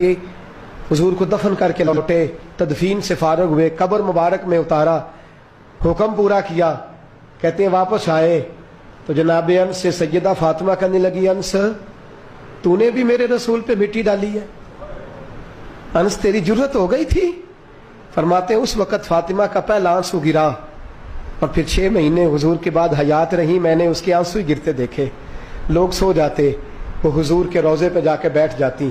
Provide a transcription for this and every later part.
حضور کو دفن کر کے لوٹے، تدفین سے فارغ ہوئے، قبر مبارک میں اتارا، حکم پورا کیا، کہتے ہیں واپس آئے تو جناب انس سے سیدہ فاطمہ کہنے لگی، انس تو نے بھی میرے رسول پہ مٹی ڈالی ہے؟ انس تیری جرت ہو گئی تھی؟ فرماتے ہیں اس وقت فاطمہ کا پہلا آنسو گرا اور پھر 6 مہینے حضور کے بعد حیات رہی، میں نے اس کے آنسو ہی گرتے دیکھے۔ لوگ سو جاتے، وہ حضور کے روضے پہ جا کے بیٹھ جاتی،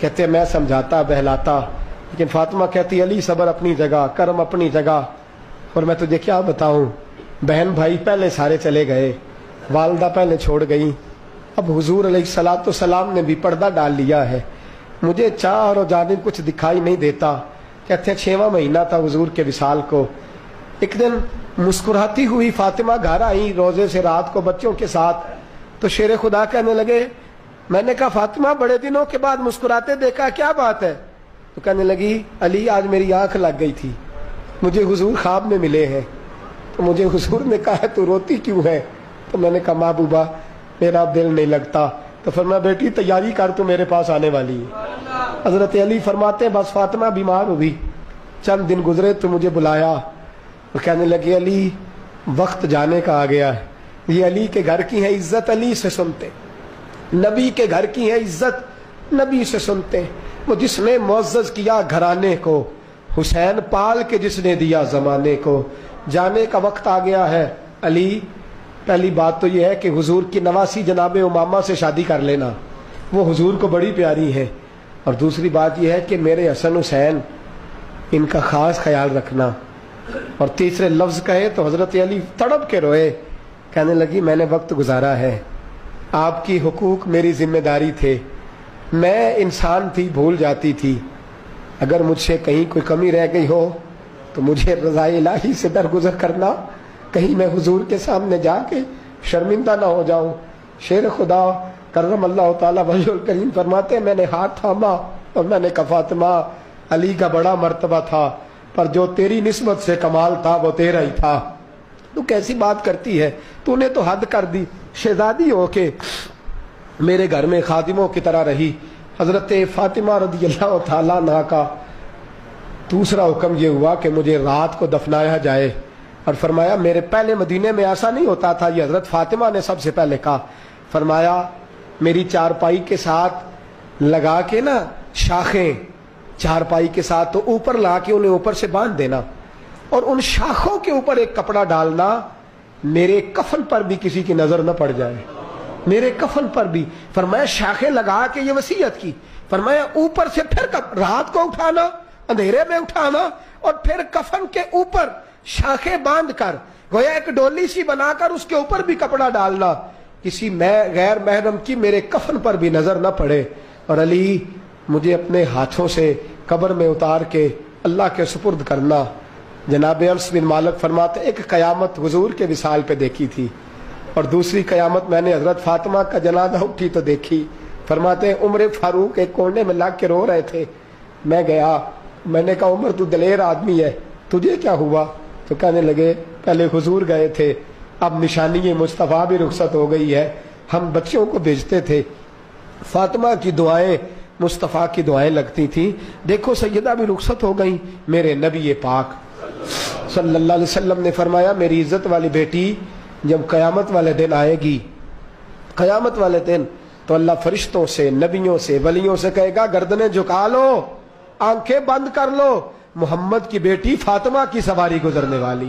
کہتے میں سمجھاتا بہلاتا، لیکن فاطمہ کہتی علی صبر اپنی جگہ، کرم اپنی جگہ، اور میں تجھے کیا بتاؤں، بہن بھائی پہلے سارے چلے گئے، والدہ پہلے چھوڑ گئی، اب حضور علیہ الصلوۃ والسلام نے بھی پردہ ڈال لیا ہے، مجھے چار اور جانب کچھ دکھائی نہیں دیتا۔ کہتے ہیں 6واں مہینہ تھا حضور کے وصال کو، ایک دن مسکراتی ہوئی فاطمہ گھر آئی روزے سے رات کو بچوں کے ساتھ، تو شیر خدا کہنے لگے، میں نے کہا فاطمہ بڑے دنوں کے بعد مسکراتے دیکھا، کیا بات ہے؟ تو کہنے لگی علی آج میری آنکھ لگ گئی تھی، مجھے حضور خواب میں ملے ہیں، تو مجھے حضور نے کہا تو روتی کیوں ہے؟ تو میں نے کہا محبوبہ میرا دل نہیں لگتا۔ تو فرمایا بیٹی تیاری کر، تو میرے پاس آنے والی ہے۔ حضرت علی فرماتے ہیں بس فاطمہ بیمار ہوئی، چند دن گزرے تو مجھے بلایا اور کہنے لگے علی وقت جانے کا آ گیا ہے، یہ علی کے گھر کی ہے عزت، علی سے سنتے، نبی کے گھر کی ہے عزت، نبی سے سنتے، وہ جس نے معزز کیا گھرانے کو، حسین پال کے جس نے دیا زمانے کو، جانے کا وقت آ گیا ہے۔ علی پہلی بات تو یہ ہے کہ حضور کی نواسی جناب امامہ سے شادی کر لینا، وہ حضور کو بڑی پیاری ہے، اور دوسری بات یہ ہے کہ میرے حسن حسین ان کا خاص خیال رکھنا، اور تیسرے لفظ کہے تو حضرت علی تڑپ کے روئے، کہنے لگی میں نے وقت گزارا ہے، آپ کی حقوق میری ذمہ داری تھے، میں انسان تھی بھول جاتی تھی، اگر مجھ سے کہیں کوئی کمی رہ گئی ہو تو مجھے رضائے الہی سے درگزر کرنا، کہیں میں حضور کے سامنے جا کے شرمندہ نہ ہو جاؤں۔ شیر خدا کرم اللہ تعالی وجہ الکریم فرماتے ہیں میں نے ہاتھ تھاما اور میں نے کہا فاطمہ علی کا بڑا مرتبہ تھا، پر جو تیری نسبت سے کمال تھا وہ تیرا ہی تھا، تو کیسی بات کرتی ہے، تو نے تو حد کر دی، شہزادی ہو کے میرے گھر میں خادموں کی طرح رہی۔ حضرت فاطمہ رضی اللہ تعالیٰ عنہا کا دوسرا حکم یہ ہوا کہ مجھے رات کو دفنایا جائے، اور فرمایا میرے پہلے مدینے میں ایسا نہیں ہوتا تھا، یہ حضرت فاطمہ نے سب سے پہلے کہا، فرمایا میری چارپائی کے ساتھ لگا کے نا شاخیں، چارپائی کے ساتھ تو اوپر لا کے انہیں اوپر سے باندھ دینا، اور ان شاخوں کے اوپر ایک کپڑا ڈالنا، میرے کفن پر بھی کسی کی نظر نہ پڑ جائے، میرے کفن پر بھی۔ فرمایا شاخیں لگا کے یہ وصیت کی، فرمایا اوپر سے پھر رات کو اٹھانا، اندھیرے میں اٹھانا، اور پھر کفن کے اوپر شاخیں باندھ کر گویا ایک ڈولی سی بنا کر اس کے اوپر بھی کپڑا ڈالنا، کسی غیر محرم کی میرے کفن پر بھی نظر نہ پڑے، اور علی مجھے اپنے ہاتھوں سے قبر میں اتار کے اللہ کے سپرد کرنا۔ جناب انس بن مالک فرماتے ایک قیامت حضور کے وصال پہ دیکھی تھی، اور دوسری قیامت میں نے حضرت فاطمہ کا جنازہ اٹھی تو دیکھی۔ فرماتے ہیں عمر فاروق ایک کونے میں لگ کے رو رہے تھے، میں گیا، میں نے کہا عمر تو دلیر آدمی ہے، تجھے کیا ہوا؟ تو کہنے لگے پہلے حضور گئے تھے، اب نشانی مصطفیٰ بھی رخصت ہو گئی ہے، ہم بچوں کو بھیجتے تھے، فاطمہ کی دعائیں مصطفیٰ کی دعائیں لگتی تھیں، دیکھو سیدہ بھی رخصت ہو گئی، میرے نبی پاک صلی اللہ علیہ وسلم نے فرمایا میری عزت والی بیٹی جب قیامت والے دن آئے گی، قیامت والے دن تو اللہ فرشتوں سے، نبیوں سے، ولیوں سے کہے گا گردنیں جھکا لو، آنکھیں بند کر لو، محمد کی بیٹی فاطمہ کی سواری گزرنے والی۔